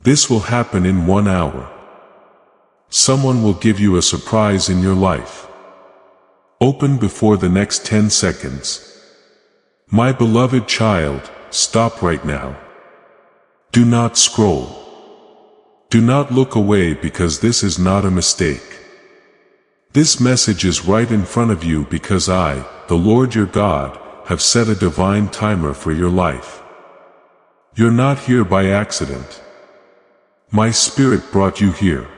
This will happen in 1 hour. Someone will give you a surprise in your life. Open before the next 10 seconds. My beloved child, stop right now. Do not scroll. Do not look away, because this is not a mistake. This message is right in front of you because I, the Lord your God, have set a divine timer for your life. You're not here by accident. My Spirit brought you here.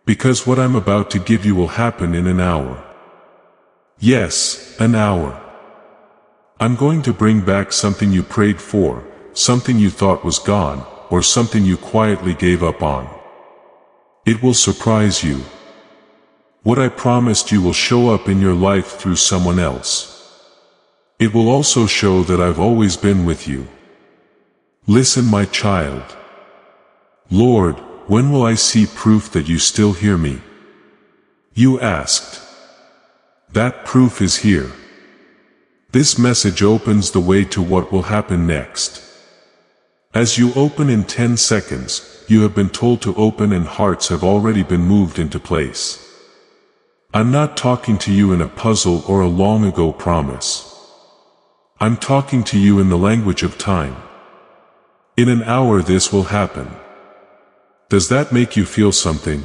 Because what I'm about to give you will happen in an hour. Yes, an hour. I'm going to bring back something you prayed for, something you thought was gone, or something you quietly gave up on. It will surprise you. What I promised you will show up in your life through someone else. It will also show that I've always been with you. Listen, my child. Lord, when will I see proof that you still hear me? You asked. That proof is here. This message opens the way to what will happen next. As you open in 10 seconds, you have been told to open and hearts have already been moved into place. I'm not talking to you in a puzzle or a long ago promise. I'm talking to you in the language of time. In an hour this will happen. Does that make you feel something?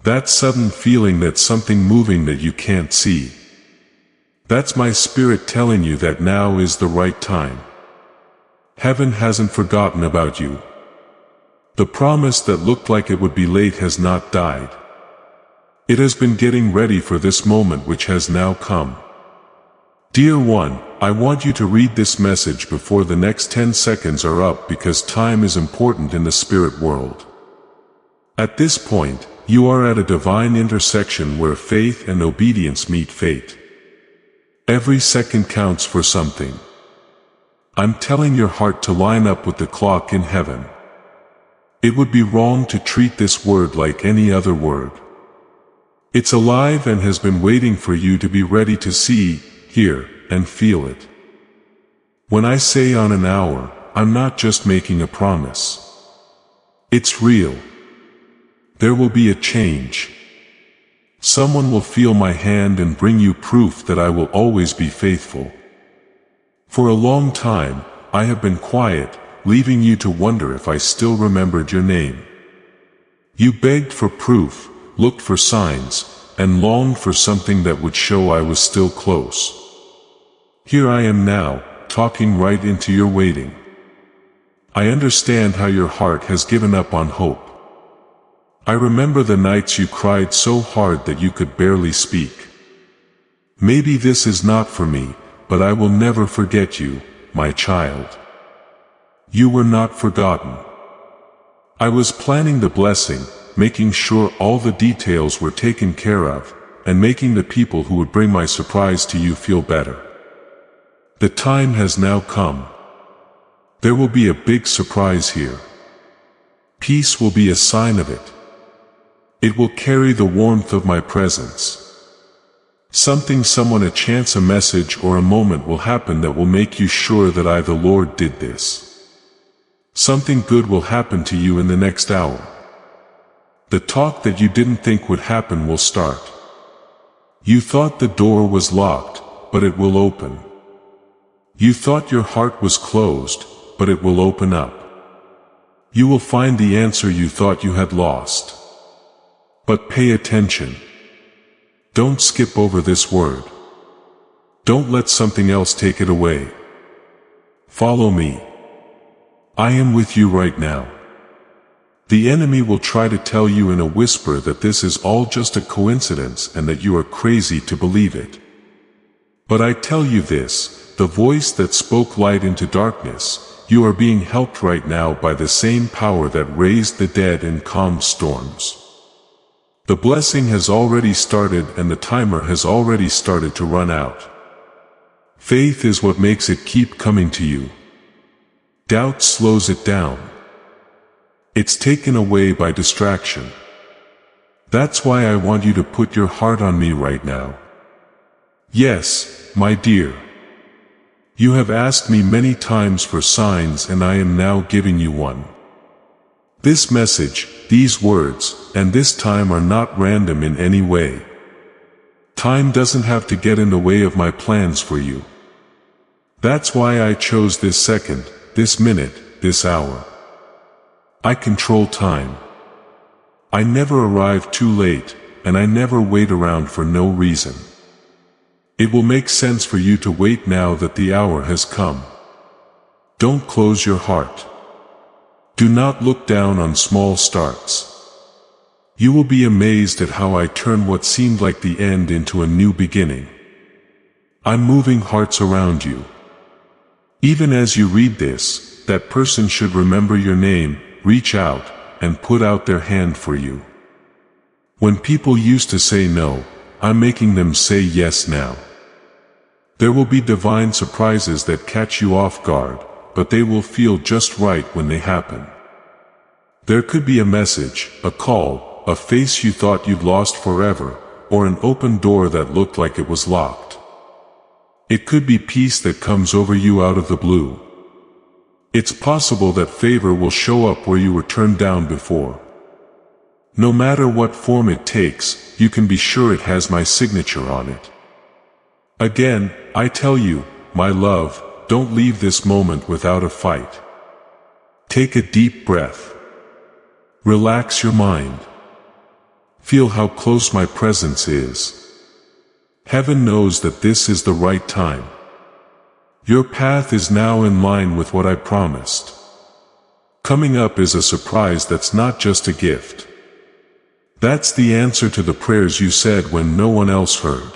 That sudden feeling that something moving that you can't see. That's my Spirit telling you that now is the right time. Heaven hasn't forgotten about you. The promise that looked like it would be late has not died. It has been getting ready for this moment which has now come. Dear one, I want you to read this message before the next 10 seconds are up, because time is important in the spirit world. At this point, you are at a divine intersection where faith and obedience meet fate. Every second counts for something. I'm telling your heart to line up with the clock in heaven. It would be wrong to treat this word like any other word. It's alive and has been waiting for you to be ready to see, hear, and feel it. When I say on an hour, I'm not just making a promise. It's real. There will be a change. Someone will feel my hand and bring you proof that I will always be faithful. For a long time, I have been quiet, leaving you to wonder if I still remembered your name. You begged for proof, looked for signs, and longed for something that would show I was still close. Here I am now, talking right into your waiting. I understand how your heart has given up on hope. I remember the nights you cried so hard that you could barely speak. Maybe this is not for me, but I will never forget you, my child. You were not forgotten. I was planning the blessing, making sure all the details were taken care of, and making the people who would bring my surprise to you feel better. The time has now come. There will be a big surprise here. Peace will be a sign of it. It will carry the warmth of my presence. Someone, a chance, a message, or a moment will happen that will make you sure that I, the Lord, did this. Something good will happen to you in the next hour. The talk that you didn't think would happen will start. You thought the door was locked, but it will open. You thought your heart was closed, but it will open up. You will find the answer you thought you had lost. But pay attention. Don't skip over this word. Don't let something else take it away. Follow me. I am with you right now. The enemy will try to tell you in a whisper that this is all just a coincidence and that you are crazy to believe it. But I tell you this, the voice that spoke light into darkness, you are being helped right now by the same power that raised the dead and calmed storms. The blessing has already started and the timer has already started to run out. Faith is what makes it keep coming to you. Doubt slows it down. It's taken away by distraction. That's why I want you to put your heart on me right now. Yes, my dear. You have asked me many times for signs and I am now giving you one. This message, these words, and this time are not random in any way. Time doesn't have to get in the way of my plans for you. That's why I chose this second, this minute, this hour. I control time. I never arrive too late, and I never wait around for no reason. It will make sense for you to wait now that the hour has come. Don't close your heart. Do not look down on small starts. You will be amazed at how I turn what seemed like the end into a new beginning. I'm moving hearts around you. Even as you read this, that person should remember your name, reach out, and put out their hand for you. When people used to say no, I'm making them say yes now. There will be divine surprises that catch you off guard, but they will feel just right when they happen. There could be a message, a call, a face you thought you'd lost forever, or an open door that looked like it was locked. It could be peace that comes over you out of the blue. It's possible that favor will show up where you were turned down before. No matter what form it takes, you can be sure it has my signature on it. Again, I tell you, my love, don't leave this moment without a fight. Take a deep breath. Relax your mind. Feel how close my presence is. Heaven knows that this is the right time. Your path is now in line with what I promised. Coming up is a surprise that's not just a gift. That's the answer to the prayers you said when no one else heard.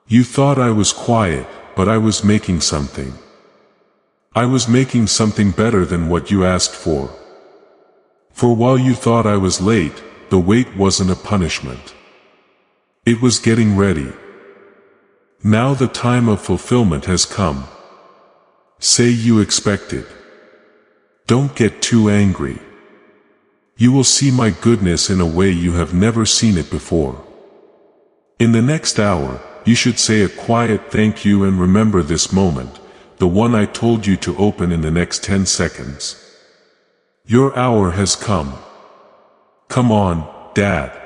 You thought I was quiet, but I was making something. I was making something better than what you asked for. For while you thought I was late, the wait wasn't a punishment. It was getting ready. Now the time of fulfillment has come. Say you expect it. Don't get too angry. You will see my goodness in a way you have never seen it before. In the next hour, you should say a quiet thank you and remember this moment, the one I told you to open in the next 10 seconds. Your hour has come. Come on, Dad.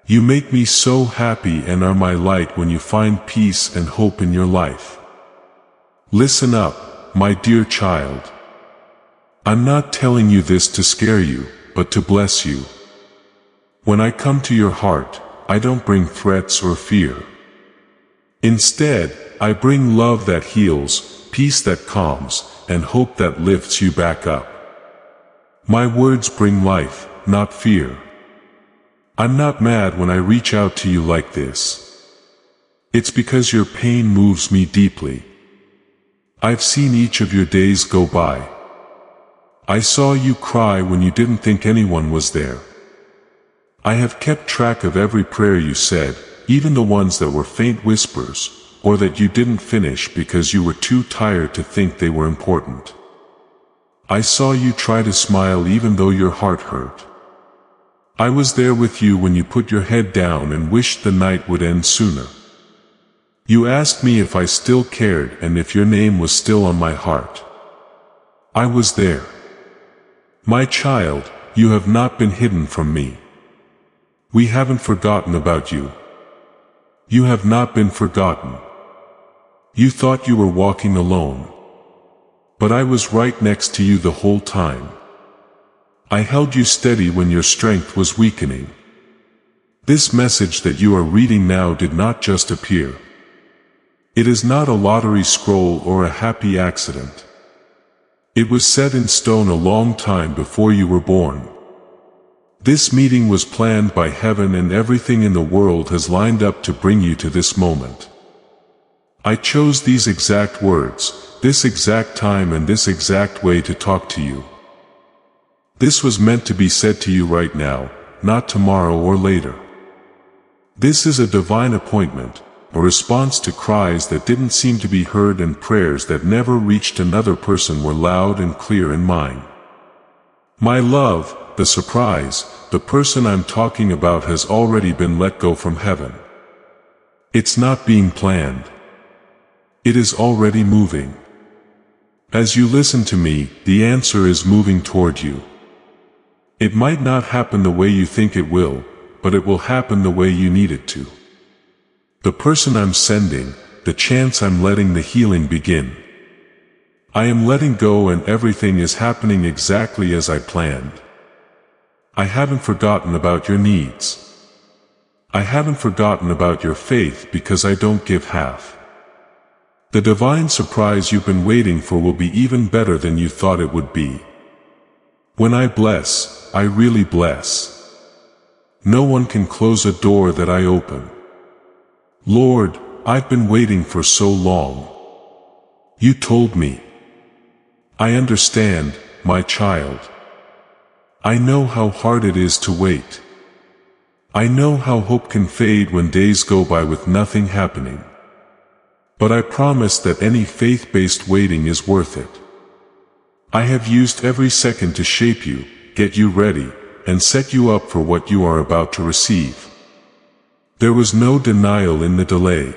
You make me so happy and are my light when you find peace and hope in your life. Listen up, my dear child. I'm not telling you this to scare you, but to bless you. When I come to your heart, I don't bring threats or fear. Instead, I bring love that heals, peace that calms, and hope that lifts you back up. My words bring life, not fear. I'm not mad when I reach out to you like this. It's because your pain moves me deeply. I've seen each of your days go by. I saw you cry when you didn't think anyone was there. I have kept track of every prayer you said, even the ones that were faint whispers, or that you didn't finish because you were too tired to think they were important. I saw you try to smile even though your heart hurt. I was there with you when you put your head down and wished the night would end sooner. You asked me if I still cared and if your name was still on my heart. I was there. My child, you have not been hidden from me. We haven't forgotten about you. You have not been forgotten. You thought you were walking alone. But I was right next to you the whole time. I held you steady when your strength was weakening. This message that you are reading now did not just appear. It is not a lottery scroll or a happy accident. It was set in stone a long time before you were born. This meeting was planned by heaven and everything in the world has lined up to bring you to this moment. I chose these exact words, this exact time and this exact way to talk to you. This was meant to be said to you right now, not tomorrow or later. This is a divine appointment, a response to cries that didn't seem to be heard and prayers that never reached another person were loud and clear in mine. My love, the surprise, the person I'm talking about has already been let go from heaven. It's not being planned. It is already moving. As you listen to me, the answer is moving toward you. It might not happen the way you think it will, but it will happen the way you need it to. The person I'm sending, the chance I'm letting the healing begin. I am letting go and everything is happening exactly as I planned. I haven't forgotten about your needs. I haven't forgotten about your faith because I don't give half. The divine surprise you've been waiting for will be even better than you thought it would be. When I bless, I really bless. No one can close a door that I open. Lord, I've been waiting for so long. You told me. I understand, my child. I know how hard it is to wait. I know how hope can fade when days go by with nothing happening. But I promise that any faith-based waiting is worth it. I have used every second to shape you, get you ready, and set you up for what you are about to receive. There was no denial in the delay.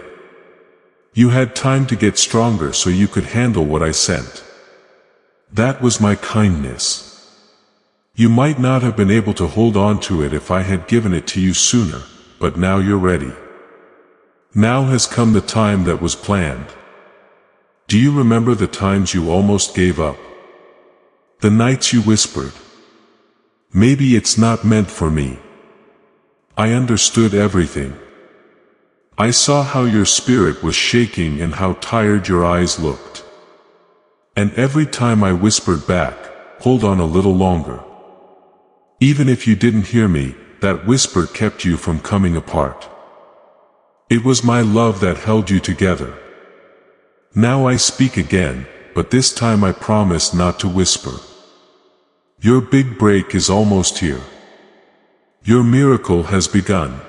You had time to get stronger so you could handle what I sent. That was my kindness. You might not have been able to hold on to it if I had given it to you sooner, but now you're ready. Now has come the time that was planned. Do you remember the times you almost gave up? The nights you whispered, "Maybe it's not meant for me." I understood everything. I saw how your spirit was shaking and how tired your eyes looked. And every time I whispered back, "Hold on a little longer." Even if you didn't hear me, that whisper kept you from coming apart. It was my love that held you together. Now I speak again, but this time I promise not to whisper. Your big break is almost here. Your miracle has begun.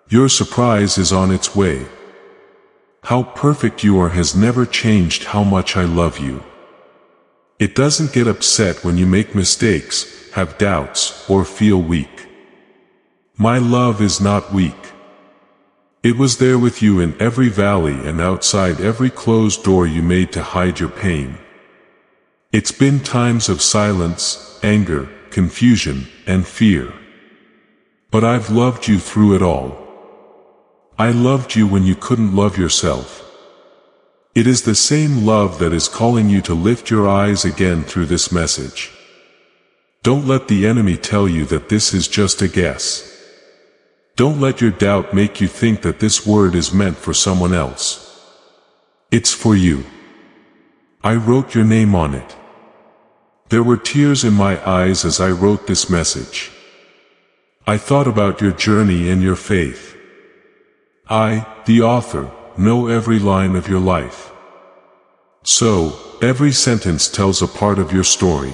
Your surprise is on its way. How perfect you are has never changed how much I love you. It doesn't get upset when you make mistakes, have doubts, or feel weak. My love is not weak. It was there with you in every valley and outside every closed door you made to hide your pain. It's been times of silence, anger, confusion, and fear. But I've loved you through it all. I loved you when you couldn't love yourself. It is the same love that is calling you to lift your eyes again through this message. Don't let the enemy tell you that this is just a guess. Don't let your doubt make you think that this word is meant for someone else. It's for you. I wrote your name on it. There were tears in my eyes as I wrote this message. I thought about your journey and your faith. I, the author, know every line of your life. So, every sentence tells a part of your story.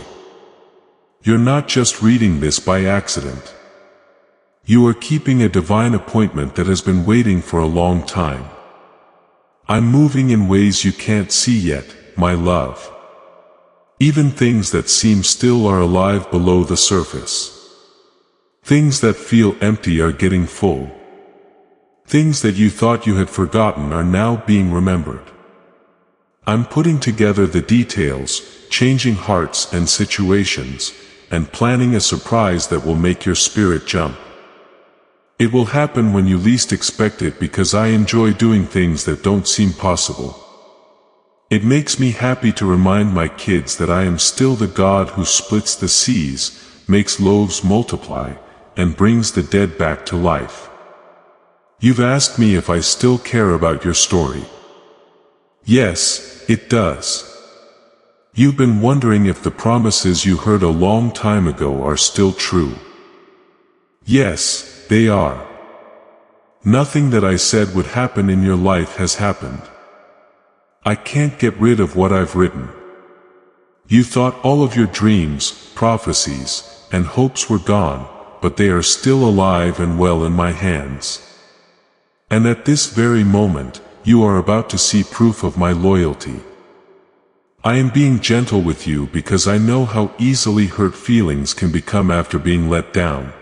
You're not just reading this by accident. You are keeping a divine appointment that has been waiting for a long time. I'm moving in ways you can't see yet, my love. Even things that seem still are alive below the surface. Things that feel empty are getting full. Things that you thought you had forgotten are now being remembered. I'm putting together the details, changing hearts and situations, and planning a surprise that will make your spirit jump. It will happen when you least expect it because I enjoy doing things that don't seem possible. It makes me happy to remind my kids that I am still the God who splits the seas, makes loaves multiply, and brings the dead back to life. You've asked me if I still care about your story. Yes, it does. You've been wondering if the promises you heard a long time ago are still true. Yes, they are. Nothing that I said would happen in your life has happened. I can't get rid of what I've written. You thought all of your dreams, prophecies, and hopes were gone, but they are still alive and well in my hands. And at this very moment, you are about to see proof of my loyalty. I am being gentle with you because I know how easily hurt feelings can become after being let down.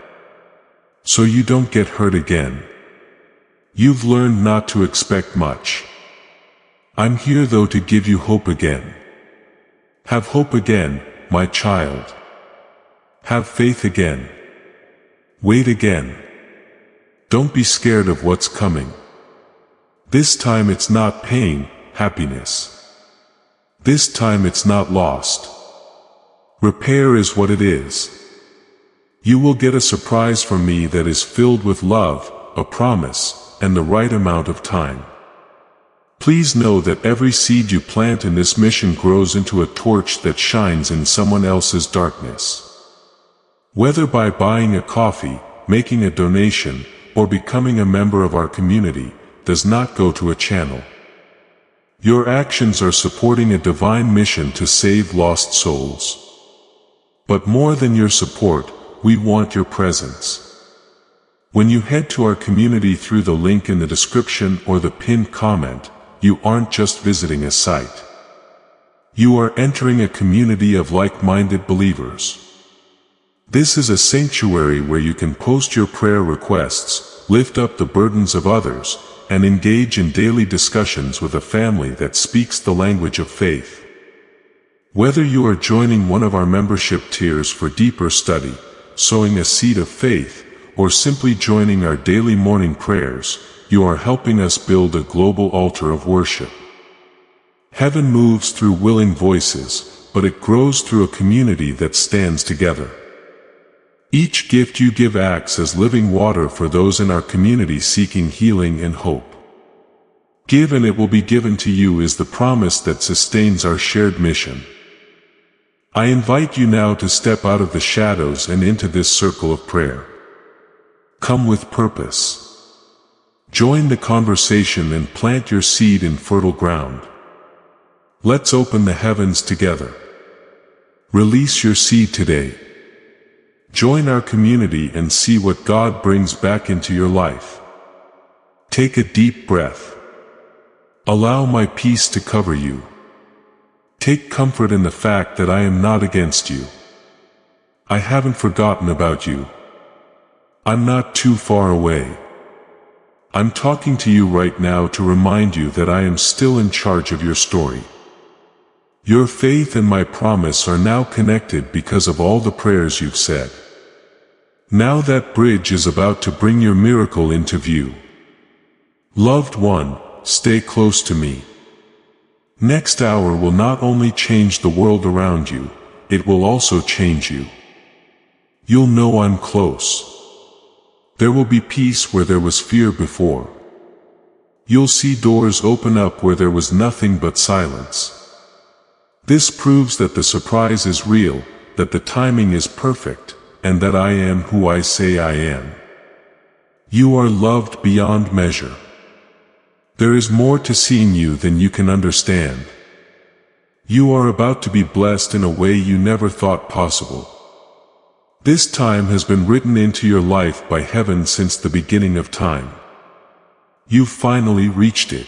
So you don't get hurt again. You've learned not to expect much. I'm here though to give you hope again. Have hope again, my child. Have faith again. Wait again. Don't be scared of what's coming. This time it's not pain, happiness. This time it's not lost. Repair is what it is. You will get a surprise from me that is filled with love, a promise, and the right amount of time. Please know that every seed you plant in this mission grows into a torch that shines in someone else's darkness. Whether by buying a coffee, making a donation, or becoming a member of our community, does not go to a channel. Your actions are supporting a divine mission to save lost souls. But more than your support, we want your presence. When you head to our community through the link in the description or the pinned comment, you aren't just visiting a site. You are entering a community of like-minded believers. This is a sanctuary where you can post your prayer requests, lift up the burdens of others, and engage in daily discussions with a family that speaks the language of faith. Whether you are joining one of our membership tiers for deeper study, sowing a seed of faith, or simply joining our daily morning prayers, you are helping us build a global altar of worship. Heaven moves through willing voices, but it grows through a community that stands together. Each gift you give acts as living water for those in our community seeking healing and hope. Give and it will be given to you is the promise that sustains our shared mission. I invite you now to step out of the shadows and into this circle of prayer. Come with purpose. Join the conversation and plant your seed in fertile ground. Let's open the heavens together. Release your seed today. Join our community and see what God brings back into your life. Take a deep breath. Allow my peace to cover you. Take comfort in the fact that I am not against you. I haven't forgotten about you. I'm not too far away. I'm talking to you right now to remind you that I am still in charge of your story. Your faith and my promise are now connected because of all the prayers you've said. Now that bridge is about to bring your miracle into view. Loved one, stay close to me. Next hour will not only change the world around you, it will also change you. You'll know I'm close. There will be peace where there was fear before. You'll see doors open up where there was nothing but silence. This proves that the surprise is real, that the timing is perfect, and that I am who I say I am. You are loved beyond measure. There is more to seeing you than you can understand. You are about to be blessed in a way you never thought possible. This time has been written into your life by heaven since the beginning of time. You've finally reached it.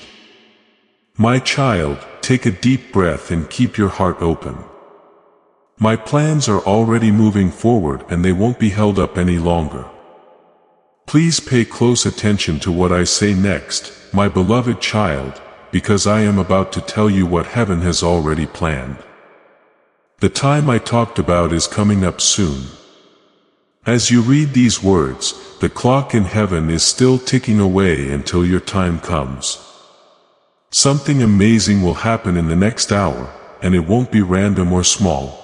My child, take a deep breath and keep your heart open. My plans are already moving forward and they won't be held up any longer. Please pay close attention to what I say next, my beloved child, because I am about to tell you what heaven has already planned. The time I talked about is coming up soon. As you read these words, the clock in heaven is still ticking away until your time comes. Something amazing will happen in the next hour, and it won't be random or small.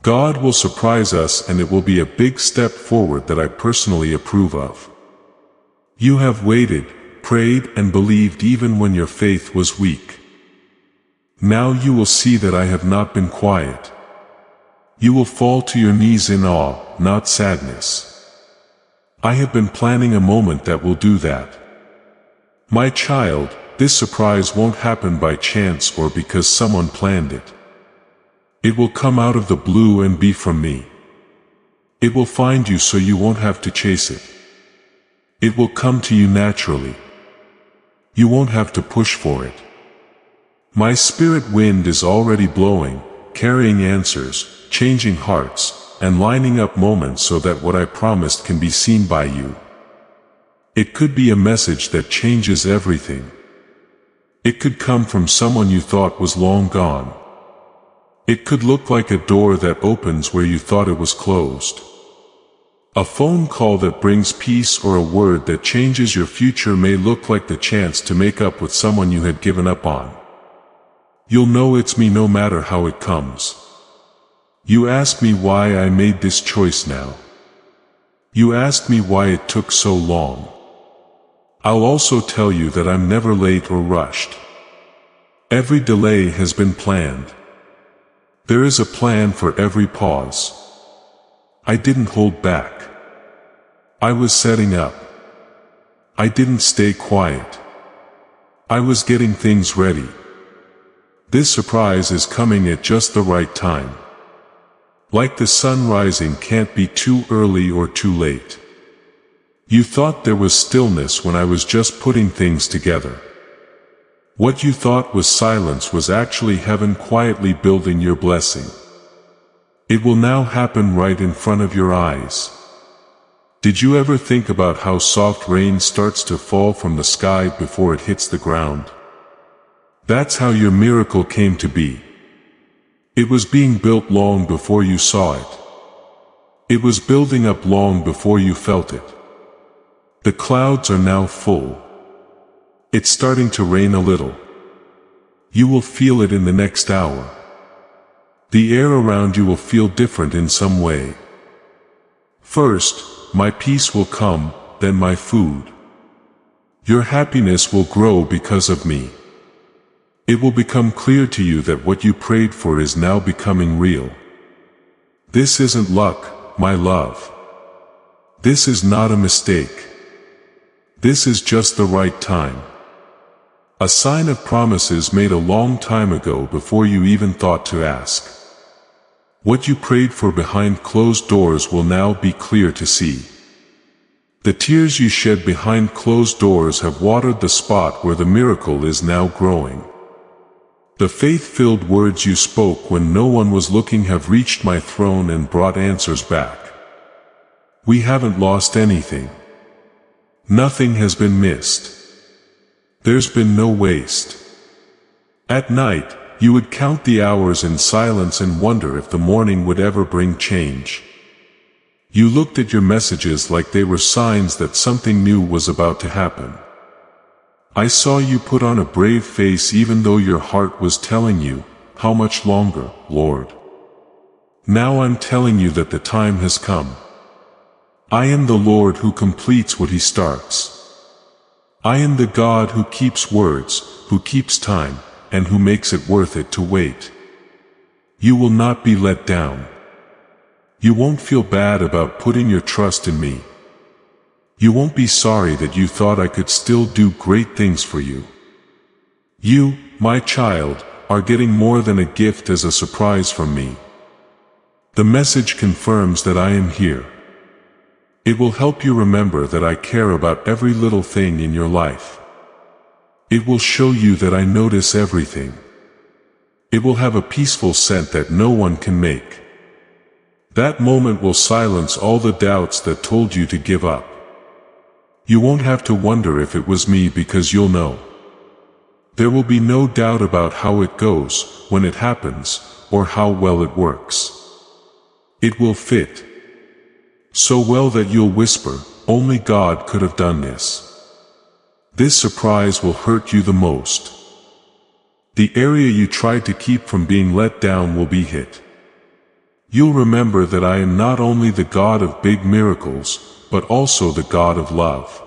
God will surprise us and it will be a big step forward that I personally approve of. You have waited, prayed and believed even when your faith was weak. Now you will see that I have not been quiet. You will fall to your knees in awe, not sadness. I have been planning a moment that will do that. My child, this surprise won't happen by chance or because someone planned it. It will come out of the blue and be from me. It will find you so you won't have to chase it. It will come to you naturally. You won't have to push for it. My spirit wind is already blowing, carrying answers, changing hearts, and lining up moments so that what I promised can be seen by you. It could be a message that changes everything. It could come from someone you thought was long gone. It could look like a door that opens where you thought it was closed. A phone call that brings peace or a word that changes your future may look like the chance to make up with someone you had given up on. You'll know it's me no matter how it comes. You ask me why I made this choice now. You ask me why it took so long. I'll also tell you that I'm never late or rushed. Every delay has been planned. There is a plan for every pause. I didn't hold back. I was setting up. I didn't stay quiet. I was getting things ready. This surprise is coming at just the right time. Like the sun rising can't be too early or too late. You thought there was stillness when I was just putting things together. What you thought was silence was actually heaven quietly building your blessing. It will now happen right in front of your eyes. Did you ever think about how soft rain starts to fall from the sky before it hits the ground? That's how your miracle came to be. It was being built long before you saw it. It was building up long before you felt it. The clouds are now full. It's starting to rain a little. You will feel it in the next hour. The air around you will feel different in some way. First, my peace will come, then my food. Your happiness will grow because of me. It will become clear to you that what you prayed for is now becoming real. This isn't luck, my love. This is not a mistake. This is just the right time. A sign of promises made a long time ago before you even thought to ask. What you prayed for behind closed doors will now be clear to see. The tears you shed behind closed doors have watered the spot where the miracle is now growing. The faith-filled words you spoke when no one was looking have reached my throne and brought answers back. We haven't lost anything. Nothing has been missed. There's been no waste. At night, you would count the hours in silence and wonder if the morning would ever bring change. You looked at your messages like they were signs that something new was about to happen. I saw you put on a brave face even though your heart was telling you, "How much longer, Lord?" Now I'm telling you that the time has come. I am the Lord who completes what He starts. I am the God who keeps words, who keeps time, and who makes it worth it to wait. You will not be let down. You won't feel bad about putting your trust in me. You won't be sorry that you thought I could still do great things for you. You, my child, are getting more than a gift as a surprise from me. The message confirms that I am here. It will help you remember that I care about every little thing in your life. It will show you that I notice everything. It will have a peaceful scent that no one can make. That moment will silence all the doubts that told you to give up. You won't have to wonder if it was me because you'll know. There will be no doubt about how it goes, when it happens, or how well it works. It will fit. So well that you'll whisper, "Only God could have done this." This surprise will hurt you the most. The area you tried to keep from being let down will be hit. You'll remember that I am not only the God of big miracles, but also the God of love.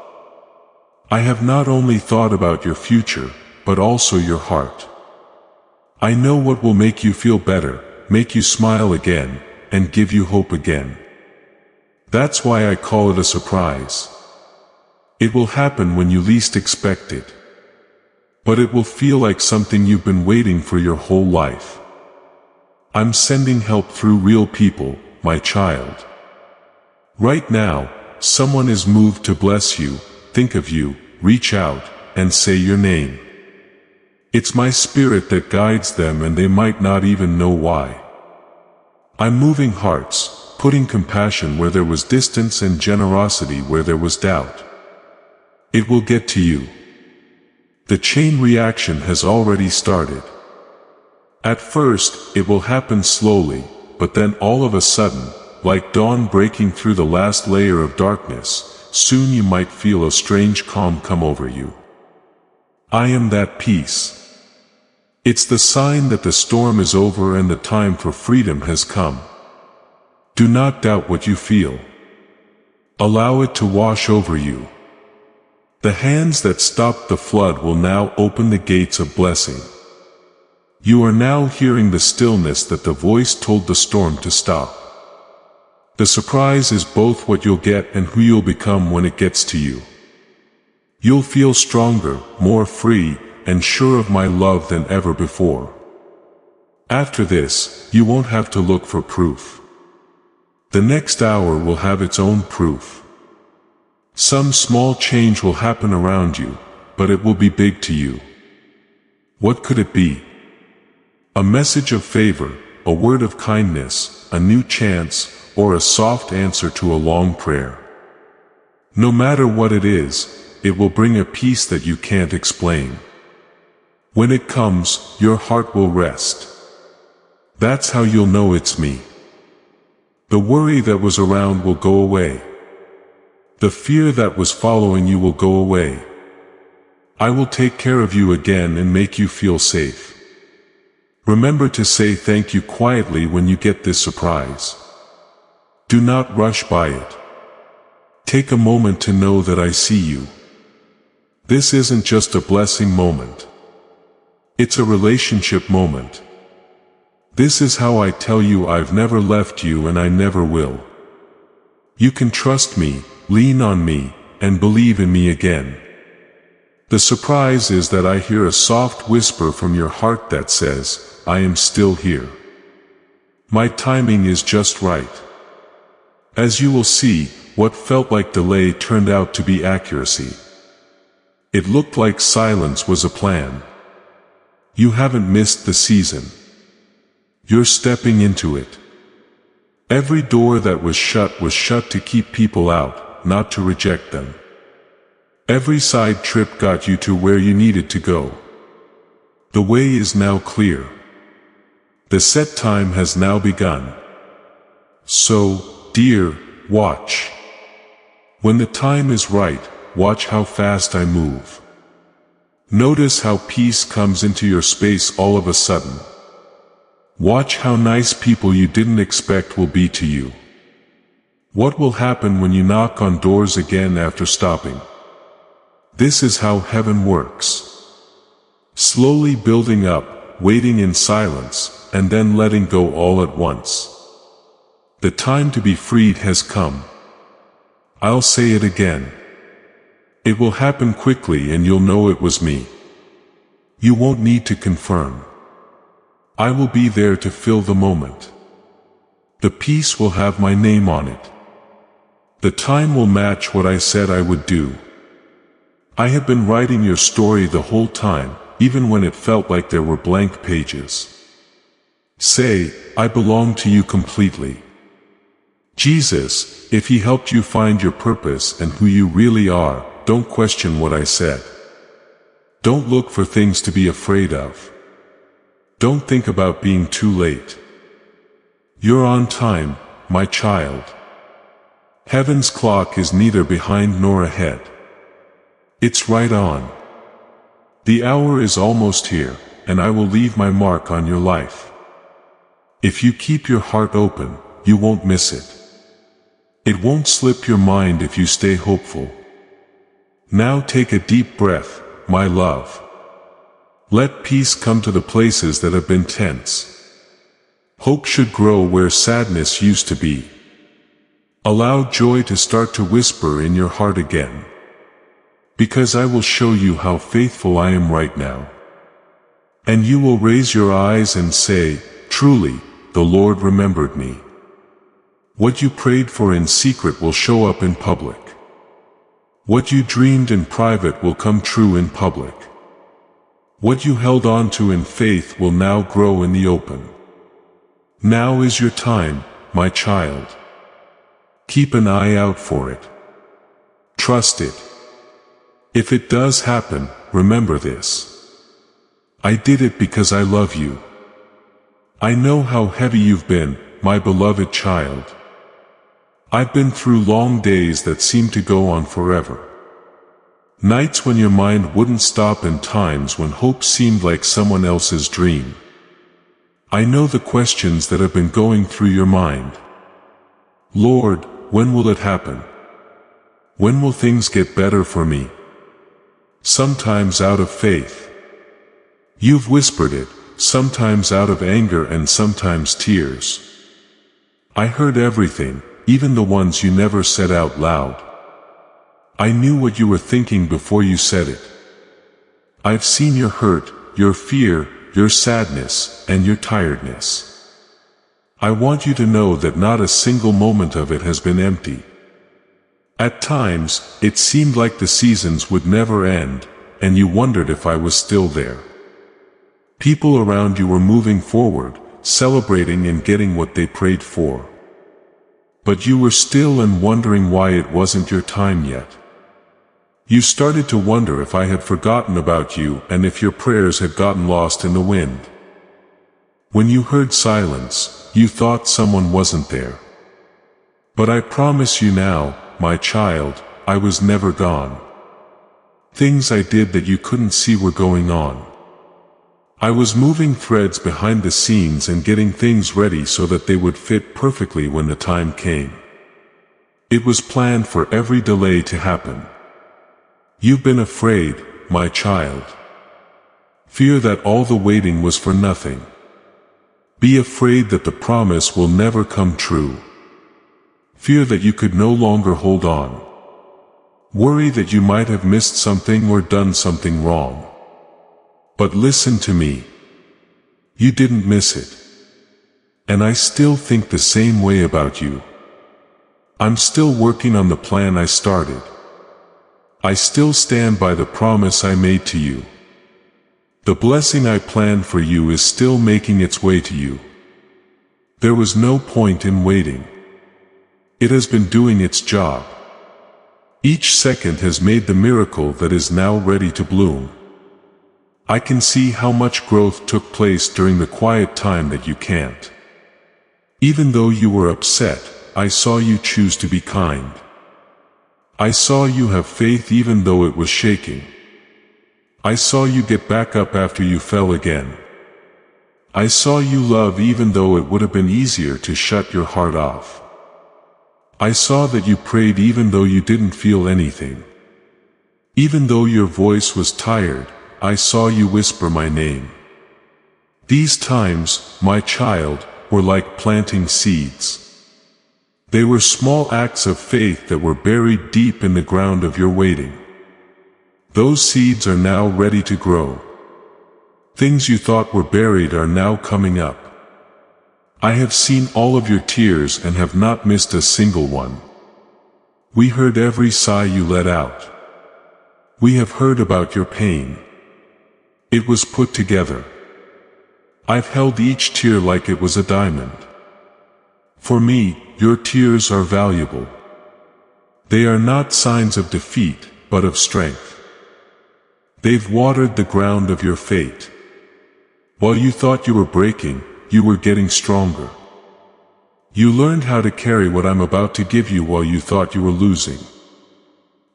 I have not only thought about your future, but also your heart. I know what will make you feel better, make you smile again, and give you hope again. That's why I call it a surprise. It will happen when you least expect it. But it will feel like something you've been waiting for your whole life. I'm sending help through real people, my child. Right now, someone is moved to bless you, think of you, reach out, and say your name. It's my spirit that guides them and they might not even know why. I'm moving hearts, putting compassion where there was distance and generosity where there was doubt. It will get to you. The chain reaction has already started. At first, it will happen slowly, but then all of a sudden, like dawn breaking through the last layer of darkness, soon you might feel a strange calm come over you. I am that peace. It's the sign that the storm is over and the time for freedom has come. Do not doubt what you feel. Allow it to wash over you. The hands that stopped the flood will now open the gates of blessing. You are now hearing the stillness that the voice told the storm to stop. The surprise is both what you'll get and who you'll become when it gets to you. You'll feel stronger, more free, and sure of my love than ever before. After this, you won't have to look for proof. The next hour will have its own proof. Some small change will happen around you, but it will be big to you. What could it be? A message of favor, a word of kindness, a new chance, or a soft answer to a long prayer. No matter what it is, it will bring a peace that you can't explain. When it comes, your heart will rest. That's how you'll know it's me. The worry that was around will go away. The fear that was following you will go away. I will take care of you again and make you feel safe. Remember to say thank you quietly when you get this surprise. Do not rush by it. Take a moment to know that I see you. This isn't just a blessing moment. It's a relationship moment. This is how I tell you I've never left you and I never will. You can trust me, lean on me, and believe in me again. The surprise is that I hear a soft whisper from your heart that says, I am still here. My timing is just right. As you will see, what felt like delay turned out to be accuracy. It looked like silence was a plan. You haven't missed the season. You're stepping into it. Every door that was shut to keep people out, not to reject them. Every side trip got you to where you needed to go. The way is now clear. The set time has now begun. So, dear, watch. When the time is right, watch how fast I move. Notice how peace comes into your space all of a sudden. Watch how nice people you didn't expect will be to you. What will happen when you knock on doors again after stopping? This is how heaven works. Slowly building up, waiting in silence, and then letting go all at once. The time to be freed has come. I'll say it again. It will happen quickly and you'll know it was me. You won't need to confirm. I will be there to fill the moment. The peace will have my name on it. The time will match what I said I would do. I have been writing your story the whole time, even when it felt like there were blank pages. Say, I belong to you completely. Jesus, if He helped you find your purpose and who you really are, don't question what I said. Don't look for things to be afraid of. Don't think about being too late. You're on time, my child. Heaven's clock is neither behind nor ahead. It's right on. The hour is almost here, and I will leave my mark on your life. If you keep your heart open, you won't miss it. It won't slip your mind if you stay hopeful. Now take a deep breath, my love. Let peace come to the places that have been tense. Hope should grow where sadness used to be. Allow joy to start to whisper in your heart again. Because I will show you how faithful I am right now. And you will raise your eyes and say, truly, the Lord remembered me. What you prayed for in secret will show up in public. What you dreamed in private will come true in public. What you held on to in faith will now grow in the open. Now is your time, my child. Keep an eye out for it. Trust it. If it does happen, remember this. I did it because I love you. I know how heavy you've been, my beloved child. I've been through long days that seemed to go on forever. Nights when your mind wouldn't stop and times when hope seemed like someone else's dream. I know the questions that have been going through your mind. Lord, when will it happen? When will things get better for me? Sometimes out of faith. You've whispered it, sometimes out of anger and sometimes tears. I heard everything, even the ones you never said out loud. I knew what you were thinking before you said it. I've seen your hurt, your fear, your sadness, and your tiredness. I want you to know that not a single moment of it has been empty. At times, it seemed like the seasons would never end, and you wondered if I was still there. People around you were moving forward, celebrating and getting what they prayed for. But you were still and wondering why it wasn't your time yet. You started to wonder if I had forgotten about you and if your prayers had gotten lost in the wind. When you heard silence, you thought someone wasn't there. But I promise you now, my child, I was never gone. Things I did that you couldn't see were going on. I was moving threads behind the scenes and getting things ready so that they would fit perfectly when the time came. It was planned for every delay to happen. You've been afraid, my child. Fear that all the waiting was for nothing. Be afraid that the promise will never come true. Fear that you could no longer hold on. Worry that you might have missed something or done something wrong. But listen to me. You didn't miss it. And I still think the same way about you. I'm still working on the plan I started. I still stand by the promise I made to you. The blessing I planned for you is still making its way to you. There was no point in waiting. It has been doing its job. Each second has made the miracle that is now ready to bloom. I can see how much growth took place during the quiet time that you can't. Even though you were upset, I saw you choose to be kind. I saw you have faith even though it was shaking. I saw you get back up after you fell again. I saw you love even though it would have been easier to shut your heart off. I saw that you prayed even though you didn't feel anything. Even though your voice was tired, I saw you whisper my name. These times, my child, were like planting seeds. They were small acts of faith that were buried deep in the ground of your waiting. Those seeds are now ready to grow. Things you thought were buried are now coming up. I have seen all of your tears and have not missed a single one. We heard every sigh you let out. We have heard about your pain. It was put together. I've held each tear like it was a diamond. For me, your tears are valuable. They are not signs of defeat, but of strength. They've watered the ground of your fate. While you thought you were breaking, you were getting stronger. You learned how to carry what I'm about to give you while you thought you were losing.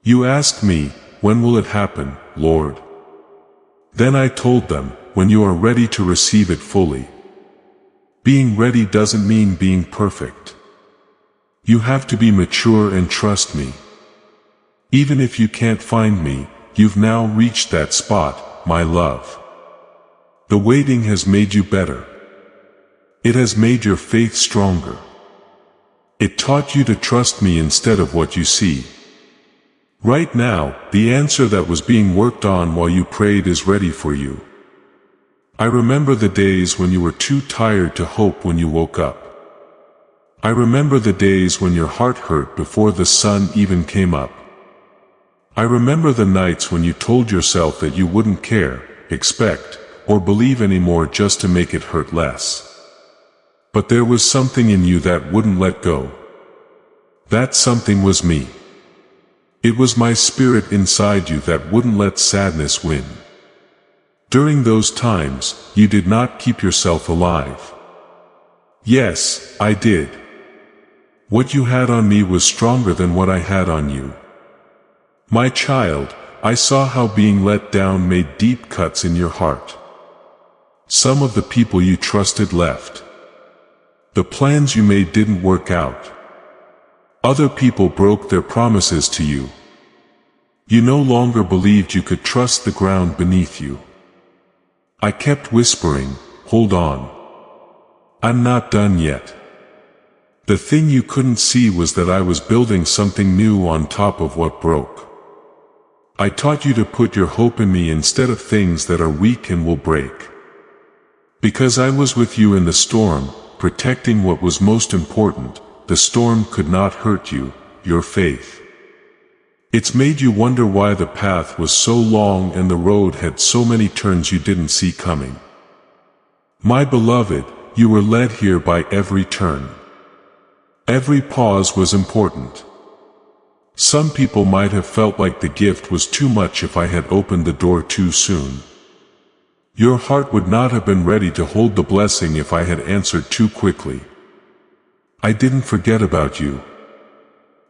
You asked me, when will it happen, Lord? Then I told them, when you are ready to receive it fully. Being ready doesn't mean being perfect. You have to be mature and trust me. Even if you can't find me, you've now reached that spot, my love. The waiting has made you better. It has made your faith stronger. It taught you to trust me instead of what you see. Right now, the answer that was being worked on while you prayed is ready for you. I remember the days when you were too tired to hope when you woke up. I remember the days when your heart hurt before the sun even came up. I remember the nights when you told yourself that you wouldn't care, expect, or believe anymore just to make it hurt less. But there was something in you that wouldn't let go. That something was me. It was my spirit inside you that wouldn't let sadness win. During those times, you did not keep yourself alive. Yes, I did. What you had on me was stronger than what I had on you. My child, I saw how being let down made deep cuts in your heart. Some of the people you trusted left. The plans you made didn't work out. Other people broke their promises to you. You no longer believed you could trust the ground beneath you. I kept whispering, hold on. I'm not done yet. The thing you couldn't see was that I was building something new on top of what broke. I taught you to put your hope in me instead of things that are weak and will break. Because I was with you in the storm, protecting what was most important, the storm could not hurt you, your faith. It's made you wonder why the path was so long and the road had so many turns you didn't see coming. My beloved, you were led here by every turn. Every pause was important. Some people might have felt like the gift was too much if I had opened the door too soon. Your heart would not have been ready to hold the blessing if I had answered too quickly. I didn't forget about you.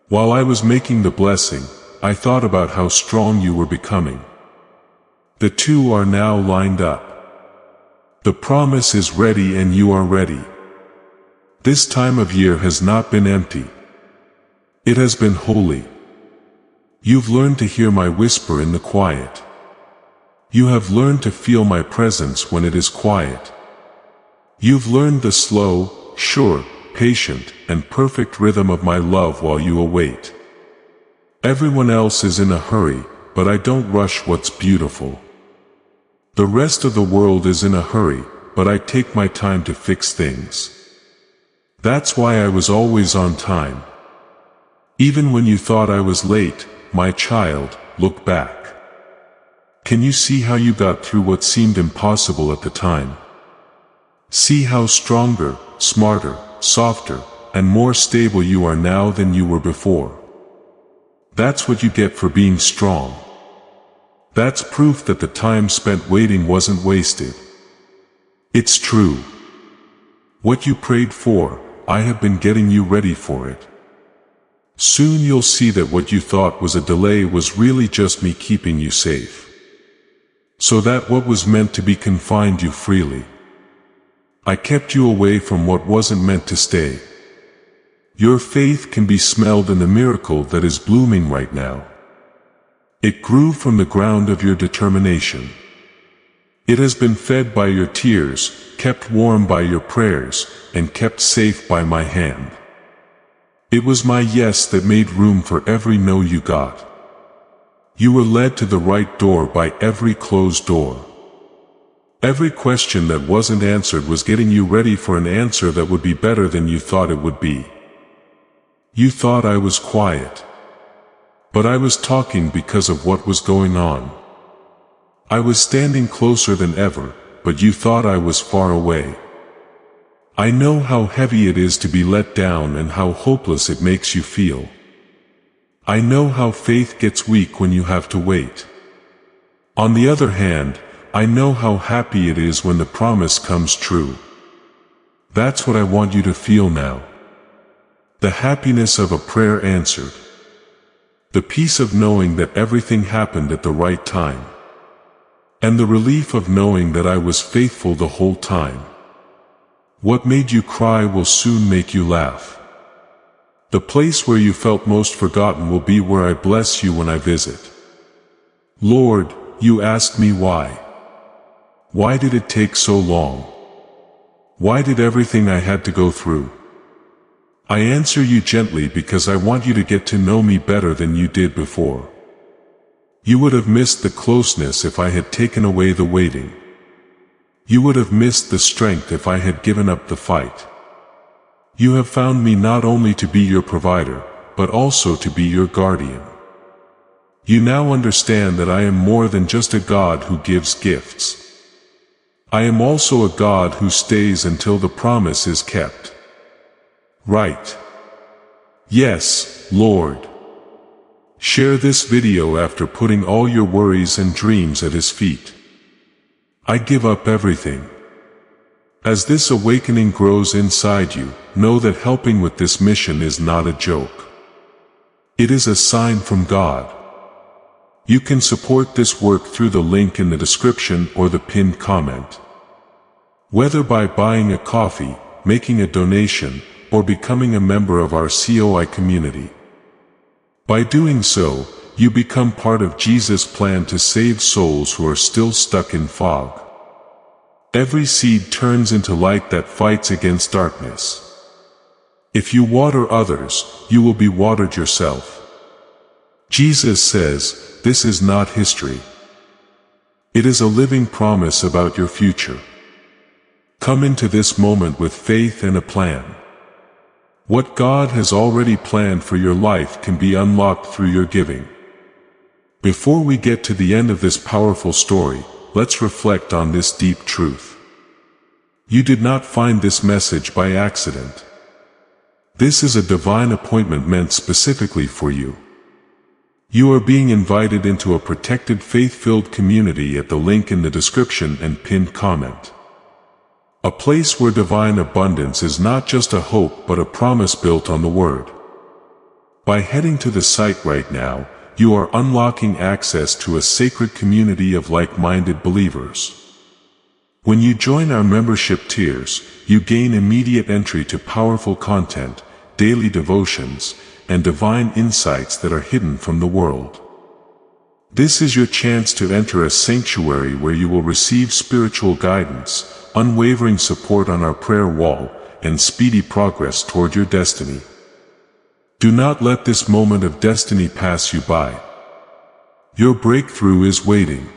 While I was making the blessing, I thought about how strong you were becoming. The two are now lined up. The promise is ready and you are ready. This time of year has not been empty. It has been holy. You've learned to hear my whisper in the quiet. You have learned to feel my presence when it is quiet. You've learned the slow, sure, patient, and perfect rhythm of my love while you await. Everyone else is in a hurry, but I don't rush what's beautiful. The rest of the world is in a hurry, but I take my time to fix things. That's why I was always on time. Even when you thought I was late, my child, look back. Can you see how you got through what seemed impossible at the time? See how stronger, smarter, softer, and more stable you are now than you were before. That's what you get for being strong. That's proof that the time spent waiting wasn't wasted. It's true. What you prayed for, I have been getting you ready for it. Soon you'll see that what you thought was a delay was really just me keeping you safe. So that what was meant to be confined you freely. I kept you away from what wasn't meant to stay. Your faith can be smelled in the miracle that is blooming right now. It grew from the ground of your determination. It has been fed by your tears, kept warm by your prayers, and kept safe by my hand. It was my yes that made room for every no you got. You were led to the right door by every closed door. Every question that wasn't answered was getting you ready for an answer that would be better than you thought it would be. You thought I was quiet. But I was talking because of what was going on. I was standing closer than ever, but you thought I was far away. I know how heavy it is to be let down and how hopeless it makes you feel. I know how faith gets weak when you have to wait. On the other hand, I know how happy it is when the promise comes true. That's what I want you to feel now. The happiness of a prayer answered. The peace of knowing that everything happened at the right time. And the relief of knowing that I was faithful the whole time. What made you cry will soon make you laugh. The place where you felt most forgotten will be where I bless you when I visit. Lord, you asked me why. Why did it take so long? Why did everything I had to go through? I answer you gently because I want you to get to know me better than you did before. You would have missed the closeness if I had taken away the waiting. You would have missed the strength if I had given up the fight. You have found me not only to be your provider, but also to be your guardian. You now understand that I am more than just a God who gives gifts. I am also a God who stays until the promise is kept. Right. Yes, Lord. Share this video after putting all your worries and dreams at His feet. I give up everything. As this awakening grows inside you, know that helping with this mission is not a joke. It is a sign from God. You can support this work through the link in the description or the pinned comment. Whether by buying a coffee, making a donation, or becoming a member of our COI community. By doing so, you become part of Jesus' plan to save souls who are still stuck in fog. Every seed turns into light that fights against darkness. If you water others, you will be watered yourself. Jesus says, this is not history. It is a living promise about your future. Come into this moment with faith and a plan. What God has already planned for your life can be unlocked through your giving. Before we get to the end of this powerful story, let's reflect on this deep truth. You did not find this message by accident. This is a divine appointment meant specifically for you. You are being invited into a protected faith-filled community at the link in the description and pinned comment. A place where divine abundance is not just a hope but a promise built on the Word. By heading to the site right now, you are unlocking access to a sacred community of like-minded believers. When you join our membership tiers, you gain immediate entry to powerful content, daily devotions, and divine insights that are hidden from the world. This is your chance to enter a sanctuary where you will receive spiritual guidance, unwavering support on our prayer wall, and speedy progress toward your destiny. Do not let this moment of destiny pass you by. Your breakthrough is waiting.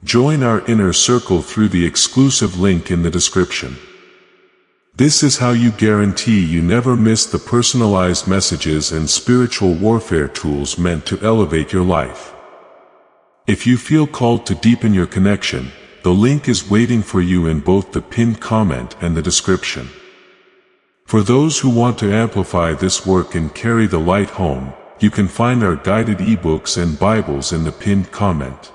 Join our inner circle through the exclusive link in the description. This is how you guarantee you never miss the personalized messages and spiritual warfare tools meant to elevate your life. If you feel called to deepen your connection, the link is waiting for you in both the pinned comment and the description. For those who want to amplify this work and carry the light home, you can find our guided ebooks and Bibles in the pinned comment.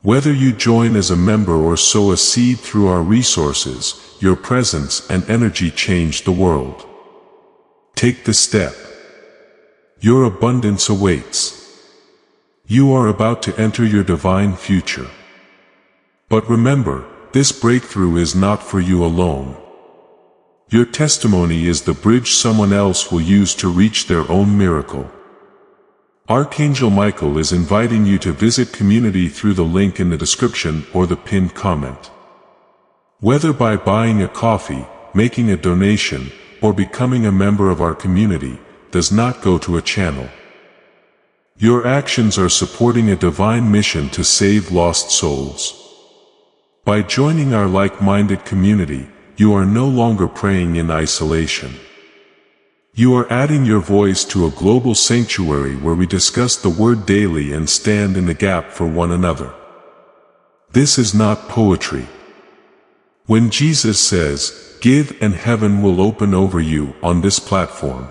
Whether you join as a member or sow a seed through our resources, your presence and energy change the world. Take the step. Your abundance awaits. You are about to enter your divine future. But remember, this breakthrough is not for you alone. Your testimony is the bridge someone else will use to reach their own miracle. Archangel Michael is inviting you to visit community through the link in the description or the pinned comment. Whether by buying a coffee, making a donation, or becoming a member of our community, does not go to a channel. Your actions are supporting a divine mission to save lost souls. By joining our like-minded community, you are no longer praying in isolation. You are adding your voice to a global sanctuary where we discuss the Word daily and stand in the gap for one another. This is not poetry. When Jesus says, "Give and heaven will open over you" on this platform,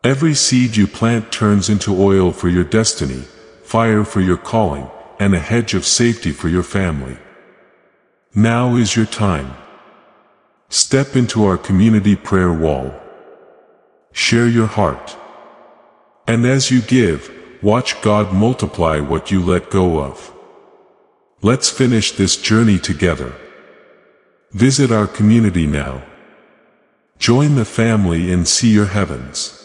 every seed you plant turns into oil for your destiny, fire for your calling, and a hedge of safety for your family. Now is your time. Step into our community prayer wall. Share your heart. And as you give, watch God multiply what you let go of. Let's finish this journey together. Visit our community now. Join the family and see your heavens.